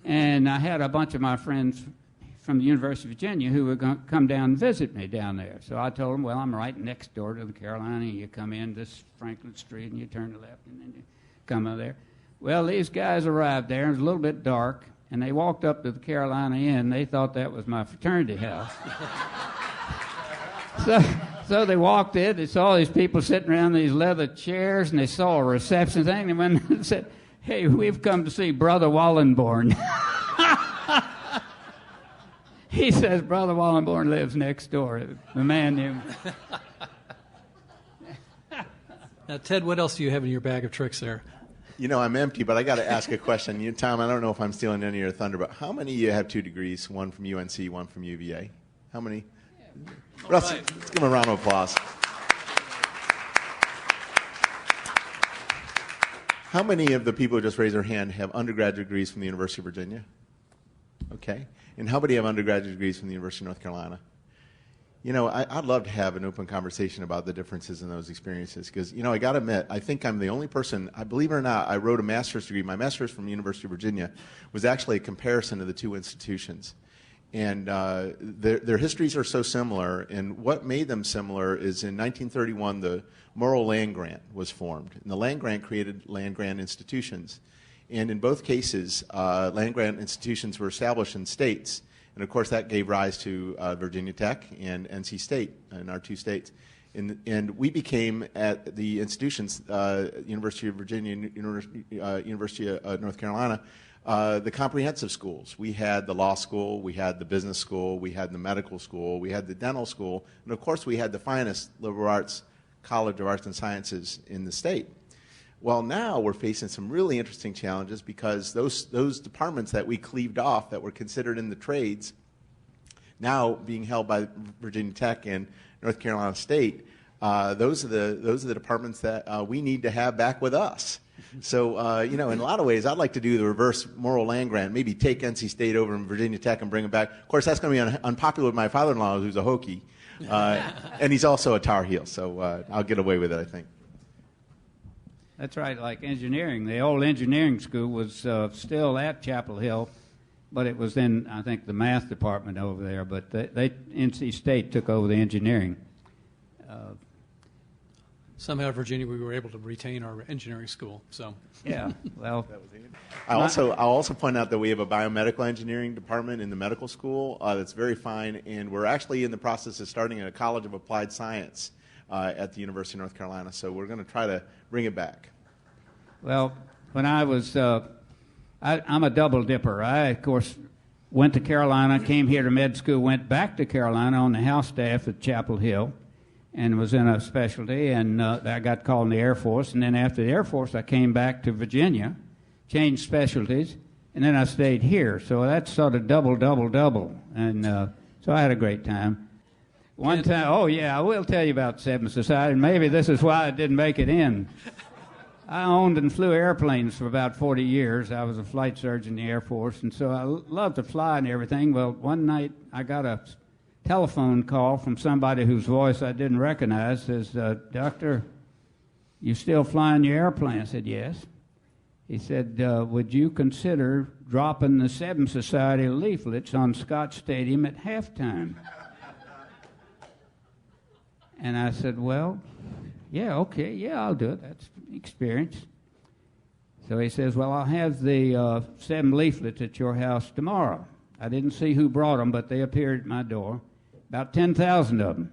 And I had a bunch of my friends from the University of Virginia who were going to come down and visit me down there. So I told them, well, I'm right next door to the Carolina Inn. You come in this Franklin Street and you turn to the left and then you come over there. Well, these guys arrived there. It was a little bit dark. And they walked up to the Carolina Inn. They thought that was my fraternity house. So they walked in. They saw these people sitting around these leather chairs, and they saw a reception thing. And went and said, "Hey, we've come to see Brother Wallenborn." He says, "Brother Wallenborn lives next door." The man knew. Now, Ted, what else do you have in your bag of tricks there? I'm empty, but I got to ask a question. Tom, I don't know if I'm stealing any of your thunder, but how many of you have 2 degrees, one from UNC, one from UVA? How many? Russ, right. Let's give him a round of applause. How many of the people who just raised their hand have undergraduate degrees from the University of Virginia? Okay. And how many have undergraduate degrees from the University of North Carolina? I'd love to have an open conversation about the differences in those experiences because, I got to admit, I think I'm the only person, believe it or not, I wrote a master's degree. My master's from the University of Virginia was actually a comparison of the 2 institutions. And their histories are so similar, and what made them similar is in 1931, the Morrill Land Grant was formed. And the land grant created land grant institutions. And in both cases, land grant institutions were established in states. And, of course, that gave rise to Virginia Tech and NC State in our 2 states. And we became, at the institutions, University of Virginia and University of North Carolina, the comprehensive schools. We had the law school, we had the business school, we had the medical school, we had the dental school, and, of course, we had the finest liberal arts college of arts and sciences in the state. Well, now we're facing some really interesting challenges because those departments that we cleaved off that were considered in the trades, now being held by Virginia Tech and North Carolina State, those are the departments that we need to have back with us. So, in a lot of ways, I'd like to do the reverse Morrill Land Grant, maybe take NC State over and Virginia Tech and bring them back. Of course, that's going to be unpopular with my father-in-law, who's a Hokie, and he's also a Tar Heel, so I'll get away with it, I think. That's right, like engineering. The old engineering school was still at Chapel Hill, but it was in, I think, the math department over there. But NC State took over the engineering. Somehow, Virginia, we were able to retain our engineering school. So yeah, well, I'll also point out that we have a biomedical engineering department in the medical school that's very fine, and we're actually in the process of starting a College of Applied Science at the University of North Carolina. So we're going to try to bring it back. Well, when I was, I'm a double dipper. I, of course, went to Carolina, came here to med school, went back to Carolina on the house staff at Chapel Hill, and was in a specialty, and I got called in the Air Force. And then after the Air Force, I came back to Virginia, changed specialties, and then I stayed here. So that's sort of double. And so I had a great time. One time, I will tell you about Seventh Society, and maybe this is why I didn't make it in. I owned and flew airplanes for about 40 years. I was a flight surgeon in the Air Force, and so I loved to fly and everything. Well, one night I got a telephone call from somebody whose voice I didn't recognize. Says, "Doctor, you still flying your airplane?" I said, "Yes." He said, "Would you consider dropping the Seventh Society leaflets on Scott Stadium at halftime?" And I said, "Well, yeah, okay, yeah, I'll do it. That's experience." So he says, "Well, I'll have the 7 leaflets at your house tomorrow." I didn't see who brought them, but they appeared at my door, about 10,000 of them.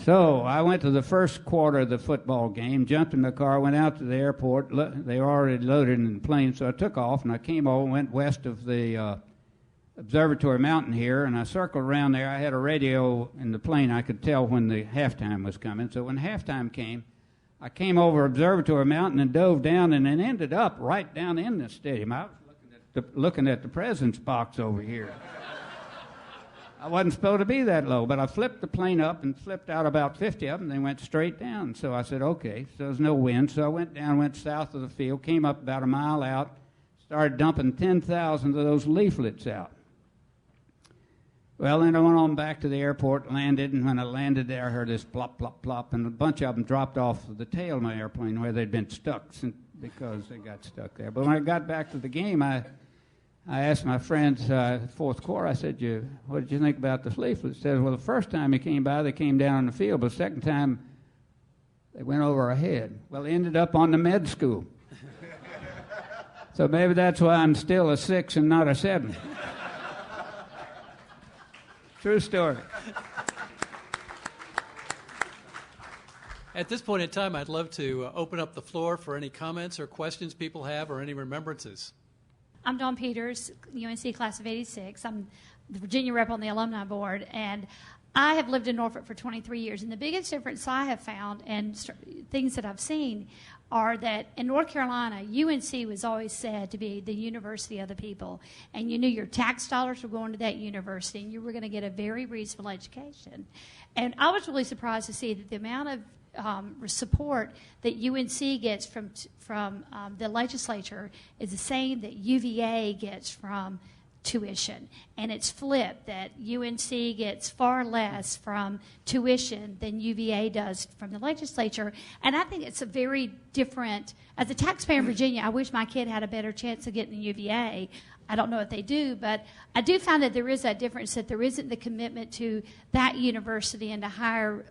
So I went to the first quarter of the football game, jumped in the car, went out to the airport. They were already loaded in the plane, so I took off, and I came over, went west of the Observatory Mountain here, and I circled around there. I had a radio in the plane. I could tell when the halftime was coming. So when halftime came, I came over Observatory Mountain and dove down, and then ended up right down in the stadium. I was looking at the president's box over here. I wasn't supposed to be that low, but I flipped the plane up and flipped out about 50 of them. They went straight down. So I said, okay. So there was no wind. So I went down, went south of the field, came up about a mile out, started dumping 10,000 of those leaflets out. Well, then I went on back to the airport, landed, and when I landed there, I heard this plop, plop, plop, and a bunch of them dropped off the tail of my airplane where they'd been stuck because they got stuck there. But when I got back to the game, I asked my friends, fourth quarter, I said, what did you think about the leaflets? He said, well, the first time he came by, they came down on the field, but the second time, they went over our head. Well, they ended up on the med school. So maybe that's why I'm still a 6 and not a 7. True story. At this point in time, I'd love to open up the floor for any comments or questions people have or any remembrances. I'm Dawn Peters, UNC class of 86. I'm the Virginia rep on the Alumni board, and I have lived in Norfolk for 23 years. And the biggest difference I have found and things that I've seen are that in North Carolina, UNC was always said to be the university of the people. And you knew your tax dollars were going to that university, and you were going to get a very reasonable education. And I was really surprised to see that the amount of support that UNC gets from the legislature is the same that UVA gets from tuition. And it's flipped, that UNC gets far less from tuition than UVA does from the legislature. And I think it's a very different, as a taxpayer in Virginia, I wish my kid had a better chance of getting UVA. I don't know if they do, but I do find that there is that difference, that there isn't the commitment to that university and to higher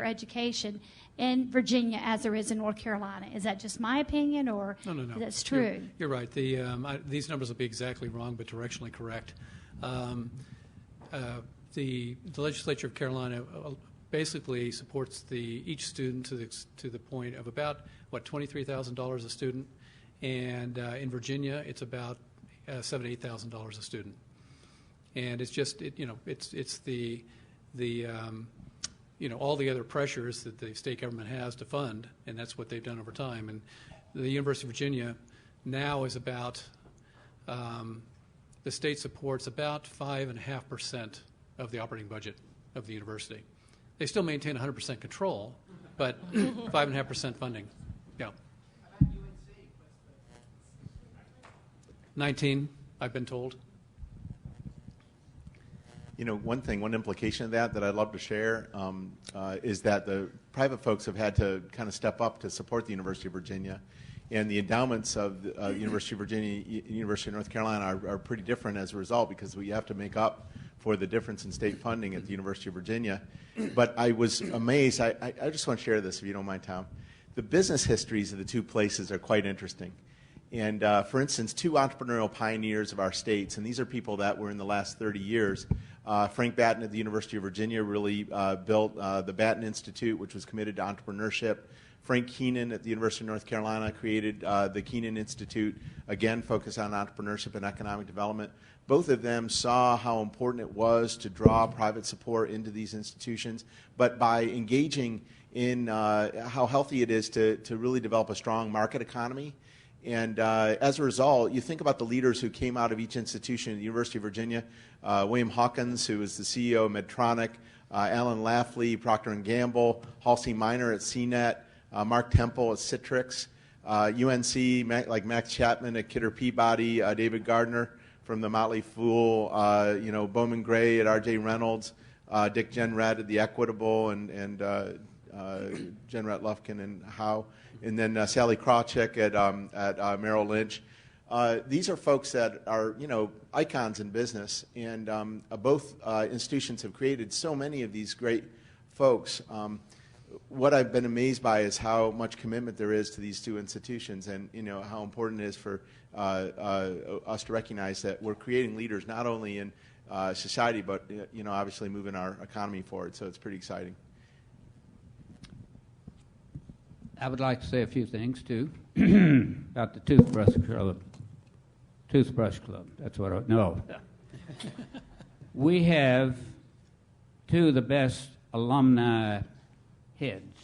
education in Virginia as there is in North Carolina. Is that just my opinion, or No. That's true? You're right. These numbers will be exactly wrong, but directionally correct. The legislature of Carolina basically supports each student to the point of about $23,000 a student, and in Virginia it's about $7,000-8,000 a student, and it's just it's the all the other pressures that the state government has to fund, and that's what they've done over time. And the University of Virginia now is about, the state supports about 5.5% of the operating budget of the university. They still maintain 100% control, but 5.5% funding. Yeah. 19, I've been told. One implication of that I'd love to share is that the private folks have had to kind of step up to support the University of Virginia. And the endowments of the University of Virginia, University of North Carolina are pretty different as a result, because we have to make up for the difference in state funding at the University of Virginia. But I was amazed. I just want to share this, if you don't mind, Tom. The business histories of the two places are quite interesting. And for instance, two entrepreneurial pioneers of our states, and these are people that were in the last 30 years. Frank Batten at the University of Virginia really built the Batten Institute, which was committed to entrepreneurship. Frank Keenan at the University of North Carolina created the Keenan Institute, again focused on entrepreneurship and economic development. Both of them saw how important it was to draw private support into these institutions, but by engaging in how healthy it is to really develop a strong market economy. And as a result, you think about the leaders who came out of each institution at the University of Virginia. William Hawkins, who was the CEO of Medtronic, Alan Lafley, Procter & Gamble, Halsey Minor at CNET, Mark Temple at Citrix, UNC, like Max Chapman at Kidder Peabody, David Gardner from the Motley Fool, Bowman Gray at R.J. Reynolds, Dick Jenrette at the Equitable, and Jenrette Lufkin and Howe, and then Sally Krawczyk at Merrill Lynch. These are folks that are, icons in business, and both institutions have created so many of these great folks. What I've been amazed by is how much commitment there is to these two institutions, and how important it is for us to recognize that we're creating leaders not only in society, but obviously moving our economy forward. So it's pretty exciting. I would like to say a few things too about the toothbrush club. That's what I know. we have two of the best alumni heads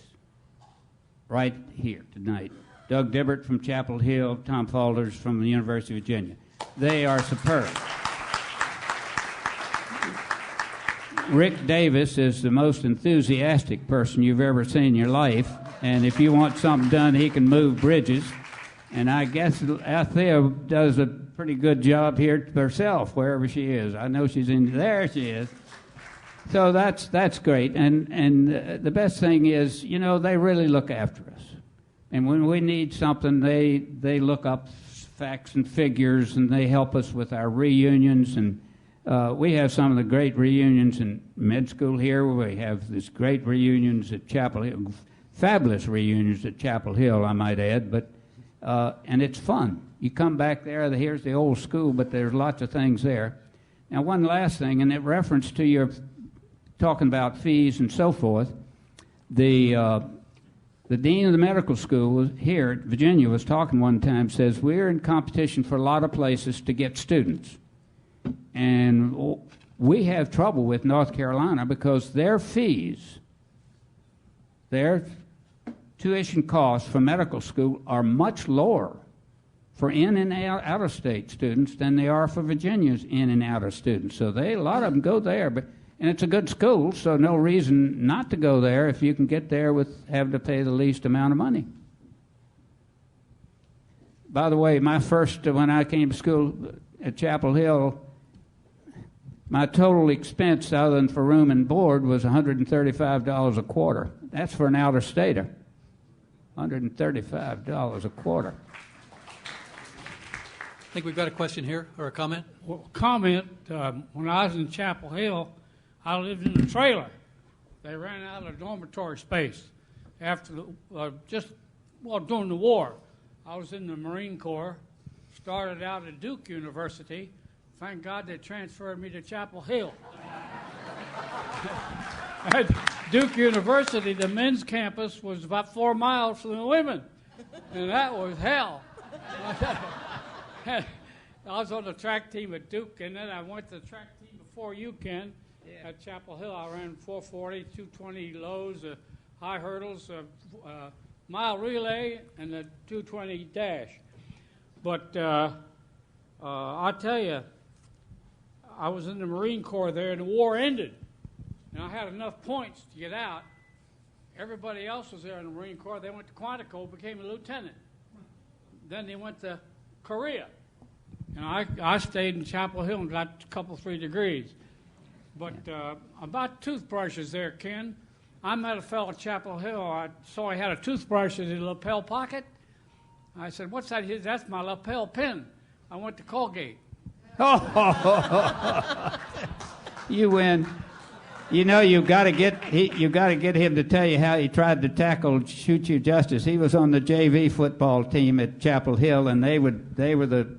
right here tonight. Doug Dibbert from Chapel Hill, Tom Falders from the University of Virginia. They are superb. Rick Davis is the most enthusiastic person you've ever seen in your life, and if you want something done, he can move bridges. And I guess Althea does a pretty good job here herself, wherever she is. I know she's in there. She is. So that's great. And the best thing is, you know, they really look after us. And when we need something, they look up facts and figures, and they help us with our reunions. And we have some of the great reunions in med school here. We have these great reunions at Chapel Hill, fabulous reunions at Chapel Hill, I might add. But and it's fun. You come back there, here's the old school, but there's lots of things there. Now, one last thing, and in reference to your talking about fees and so forth, the dean of the medical school here at Virginia was talking one time, says we're in competition for a lot of places to get students. And we have trouble with North Carolina because their fees, their tuition costs for medical school are much lower for in and out-of-state students than they are for Virginia's in and out of students. So a lot of them go there, and it's a good school, so no reason not to go there if you can get there with having to pay the least amount of money. By the way, when I came to school at Chapel Hill, my total expense, other than for room and board, was $135 a quarter. That's for an out-of-stater. $135 a quarter. I think we've got a question here, or a comment. Well, comment, when I was in Chapel Hill, I lived in a trailer. They ran out of dormitory space after during the war. I was in the Marine Corps, started out at Duke University. Thank God they transferred me to Chapel Hill. At Duke University, the men's campus was about 4 miles from the women, and that was hell. I was on the track team at Duke, and then I went to the track team before UConn at Chapel Hill. I ran 440, 220 lows, high hurdles, mile relay, and the 220 dash. But I tell you, I was in the Marine Corps there, and the war ended. And I had enough points to get out. Everybody else was there in the Marine Corps. They went to Quantico, became a lieutenant. Then they went to Korea. And I stayed in Chapel Hill and got a couple, 3 degrees. But about toothbrushes there, Ken, I met a fellow at Chapel Hill. I saw he had a toothbrush in his lapel pocket. I said, "What's that?" He said, "That's my lapel pin. I went to Colgate." You win. You know, you got to get him to tell you how he tried to tackle Shoot You Justice. He was on the JV football team at Chapel Hill, and they were the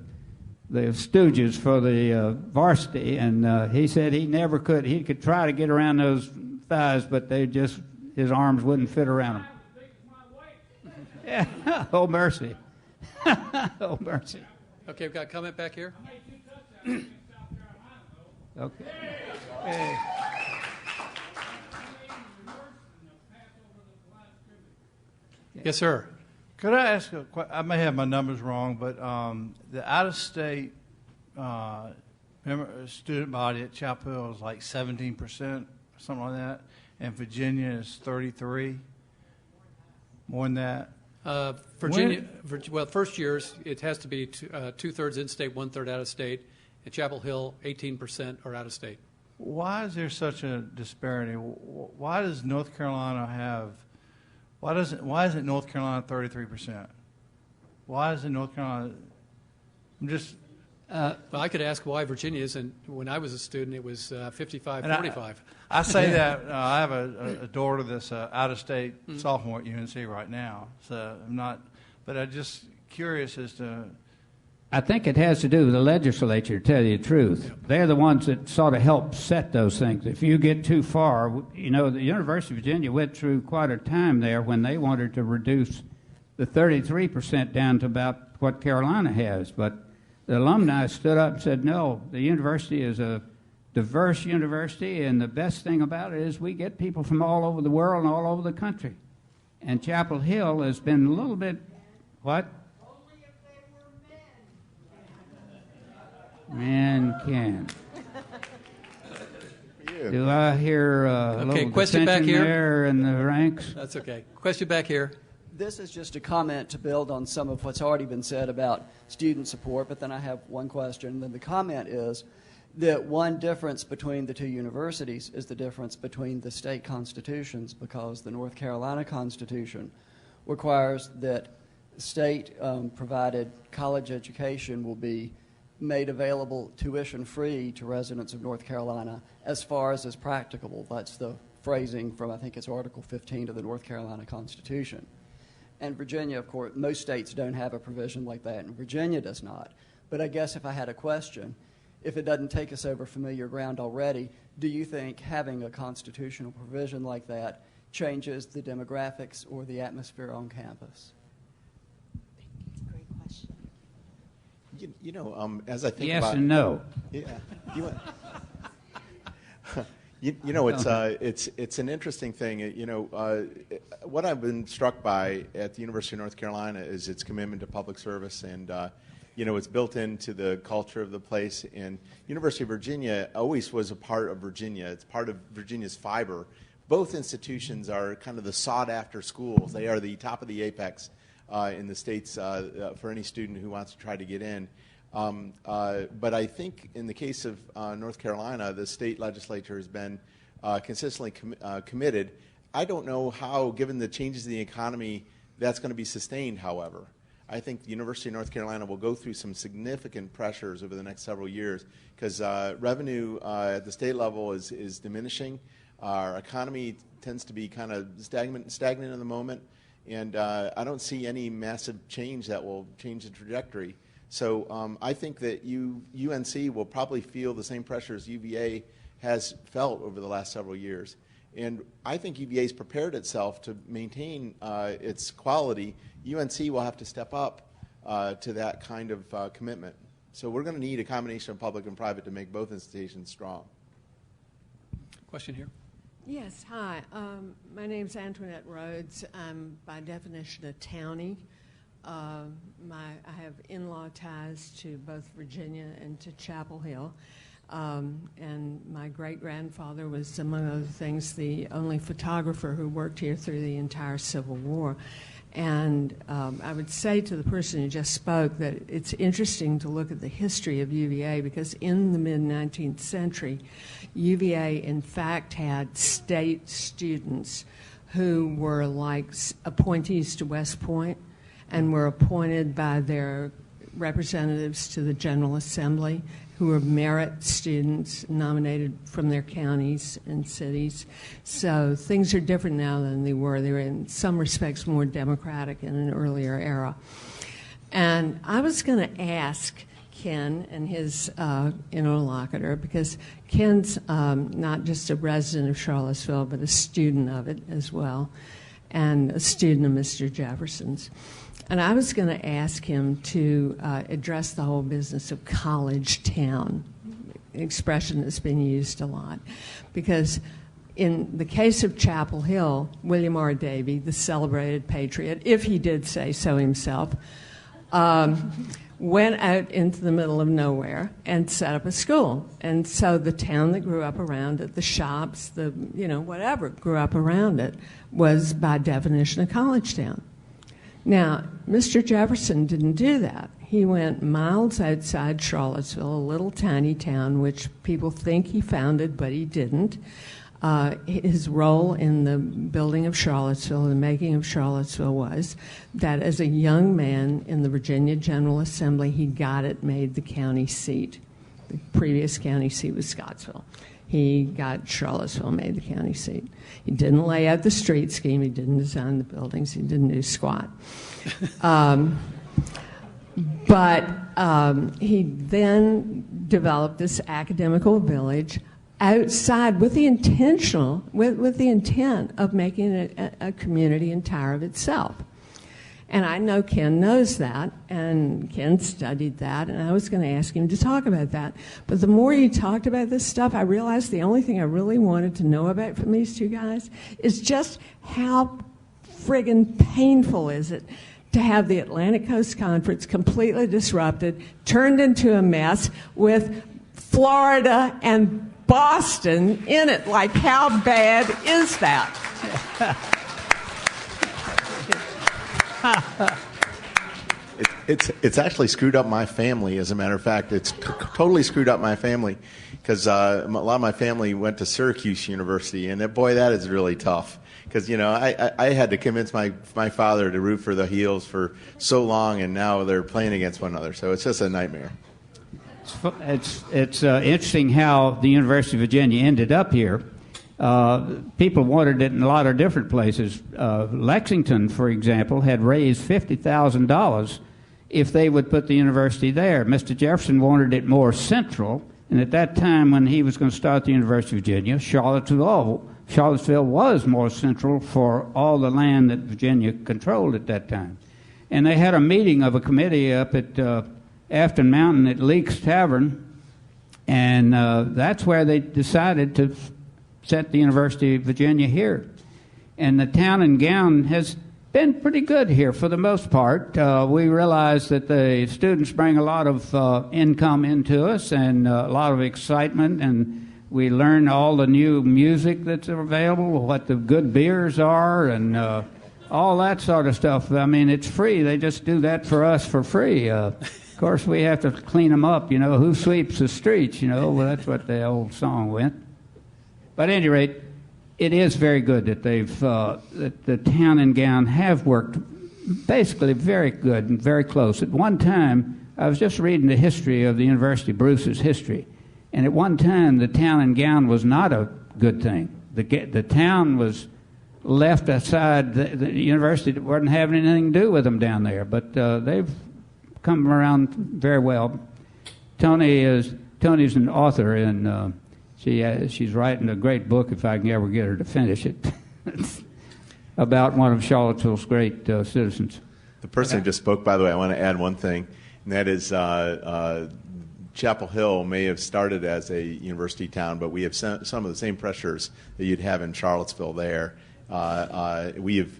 stooges for the varsity. And he said he never could. He could try to get around those thighs, but his arms wouldn't fit around them. Yeah. Oh mercy. Oh mercy. Okay, we've got a comment back here. Okay. Hey. Yes, sir. Could I ask a question? I may have my numbers wrong, but the out-of-state student body at Chapel Hill is like 17%, something like that, and Virginia is 33%. More than that. Virginia, well, first years, it has to be two-thirds in-state, one-third out-of-state. At Chapel Hill, 18% are out-of-state. Why is there such a disparity? Why does North Carolina have? Why isn't North Carolina 33%? Why isn't North Carolina? I'm just. Well, I could ask why Virginia isn't. When I was a student, it was 55-45. I say that I have a daughter that's out-of-state sophomore at UNC right now, so I'm not. But I'm just curious as to. I think it has to do with the legislature, to tell you the truth. They're the ones that sort of help set those things. If you get too far, you know, the University of Virginia went through quite a time there when they wanted to reduce the 33% down to about what Carolina has. But the alumni stood up and said, no, the university is a diverse university, and the best thing about it is we get people from all over the world and all over the country. And Chapel Hill has been a little bit, what? Only if they were men. Man can. Do I hear a little question back dissension here. there in the ranks? That's okay. Question back here. This is just a comment to build on some of what's already been said about student support, but then I have one question. Then the comment is that one difference between the two universities is the difference between the state constitutions, because the North Carolina Constitution requires that state provided college education will be made available tuition-free to residents of North Carolina as far as is practicable. That's the phrasing from, I think it's Article 15 of the North Carolina Constitution. And Virginia, of course, most states don't have a provision like that, and Virginia does not. But I guess if I had a question, if it doesn't take us over familiar ground already, do you think having a constitutional provision like that changes the demographics or the atmosphere on campus? Great question. As I think Yes about and no. Yeah. It's an interesting thing. What I've been struck by at the University of North Carolina is its commitment to public service, and it's built into the culture of the place. And University of Virginia always was a part of Virginia. It's part of Virginia's fiber. Both institutions are kind of the sought-after schools. They are the top of the apex in the states for any student who wants to try to get in. But I think in the case of North Carolina, the state legislature has been consistently committed. I don't know how, given the changes in the economy, that's going to be sustained, however. I think the University of North Carolina will go through some significant pressures over the next several years because revenue at the state level is diminishing. Our economy tends to be kind of stagnant in the moment, and I don't see any massive change that will change the trajectory. So I think that UNC will probably feel the same pressures UVA has felt over the last several years. And I think UVA has prepared itself to maintain its quality. UNC will have to step up to that kind of commitment. So we're going to need a combination of public and private to make both institutions strong. Question here. Yes, hi. My name's Antoinette Rhodes. I'm by definition a townie. I have in-law ties to both Virginia and to Chapel Hill. And my great-grandfather was, among other things, the only photographer who worked here through the entire Civil War. And I would say to the person who just spoke that it's interesting to look at the history of UVA, because in the mid-19th century, UVA, in fact, had state students who were like appointees to West Point and were appointed by their representatives to the General Assembly, who were merit students nominated from their counties and cities. So things are different now than they were. They were in some respects more democratic in an earlier era. And I was going to ask Ken and his interlocutor, because Ken's not just a resident of Charlottesville, but a student of it as well, and a student of Mr. Jefferson's. And I was going to ask him to address the whole business of college town, an expression that's been used a lot. Because in the case of Chapel Hill, William R. Davie, the celebrated patriot, if he did say so himself, went out into the middle of nowhere and set up a school. And so the town that grew up around it, the shops, the, whatever grew up around it, was by definition a college town. Now, Mr. Jefferson didn't do that. He went miles outside Charlottesville, a little tiny town which people think he founded, but he didn't. His role in the building of Charlottesville, the making of Charlottesville, was that as a young man in the Virginia General Assembly, he got it made the county seat. The previous county seat was Scottsville. He got Charlottesville made the county seat. He didn't lay out the street scheme. He didn't design the buildings. He didn't do squat. But he then developed this academical village outside with the intent of making it a community entire of itself. And I know Ken knows that, and Ken studied that, and I was going to ask him to talk about that. But the more you talked about this stuff, I realized the only thing I really wanted to know about from these two guys is just how friggin' painful is it to have the Atlantic Coast Conference completely disrupted, turned into a mess with Florida and Boston in it. Like, how bad is that? It's actually screwed up my family, as a matter of fact. It's totally screwed up my family because a lot of my family went to Syracuse University, and boy, that is really tough. Because, I had to convince my father to root for the Heels for so long, and now they're playing against one another. So it's just a nightmare. It's interesting how the University of Virginia ended up here. People wanted it in a lot of different places. Lexington, for example, had raised $50,000 if they would put the university there. Mr. Jefferson wanted it more central, and at that time when he was going to start the University of Virginia, Charlottesville was more central for all the land that Virginia controlled at that time. And they had a meeting of a committee up at Afton Mountain at Leake's Tavern, and that's where they decided to set the University of Virginia here. And the town and gown has been pretty good here for the most part. We realize that the students bring a lot of income into us and a lot of excitement, and we learn all the new music that's available, what the good beers are, and all that sort of stuff. I mean, it's free. They just do that for us for free. Of course, we have to clean them up. Who sweeps the streets? Well, that's what the old song went. But at any rate, it is very good that that the town and gown have worked basically very good and very close. At one time, I was just reading the history of the University, Bruce's history. And at one time, the town and gown was not a good thing. The town was left aside. The university wasn't having anything to do with them down there. But they've come around very well. Tony's an author, and she's writing a great book, if I can ever get her to finish it, about one of Charlottesville's great citizens. The person who just spoke, by the way, I want to add one thing, and that is Chapel Hill may have started as a university town, but we have some of the same pressures that you'd have in Charlottesville there. We have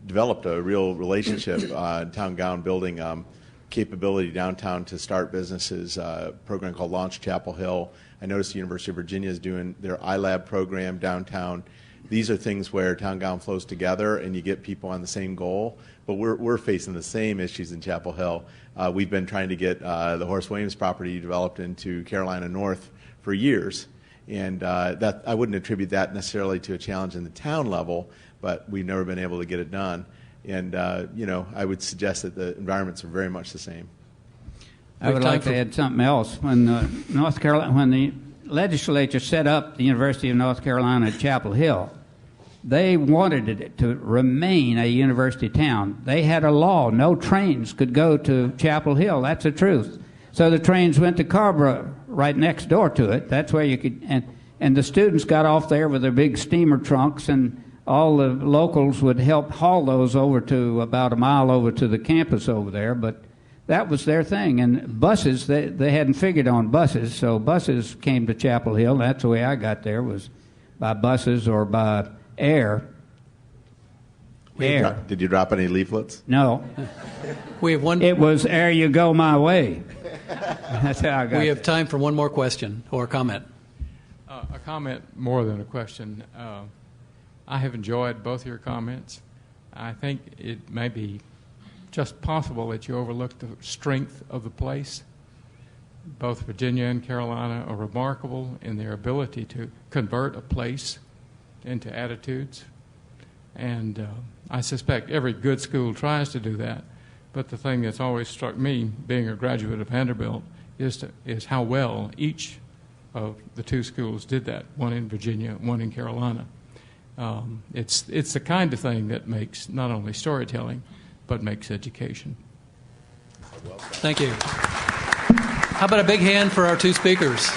developed a real relationship, town gown building capability downtown to start businesses, a program called Launch Chapel Hill. I noticed the University of Virginia is doing their iLab program downtown. These are things where town gown flows together and you get people on the same goal, but we're facing the same issues in Chapel Hill. We've been trying to get the Horace Williams property developed into Carolina North for years, and that I wouldn't attribute that necessarily to a challenge in the town level, but we've never been able to get it done. And I would suggest that the environments are very much the same. I would like to add something else. When the legislature set up the University of North Carolina at Chapel Hill, they wanted it to remain a university town. They had a law: no trains could go to Chapel Hill. That's the truth. So the trains went to Carrboro, right next door to it. That's where you could, and the students got off there with their big steamer trunks, and all the locals would help haul those over to about a mile over to the campus over there. But that was their thing. And buses, they hadn't figured on buses, so buses came to Chapel Hill. That's the way I got there, was by buses or by air. Did you drop any leaflets? No. We have one. It was "Ere you go my way." That's how I got We have time for one more question or comment. A comment more than a question. I have enjoyed both your comments. I think it may be just possible that you overlook the strength of the place. Both Virginia and Carolina are remarkable in their ability to convert a place into attitudes. And I suspect every good school tries to do that. But the thing that's always struck me, being a graduate of Vanderbilt, is how well each of the two schools did that, one in Virginia, one in Carolina. It's the kind of thing that makes not only storytelling, but makes education. Thank you. How about a big hand for our two speakers?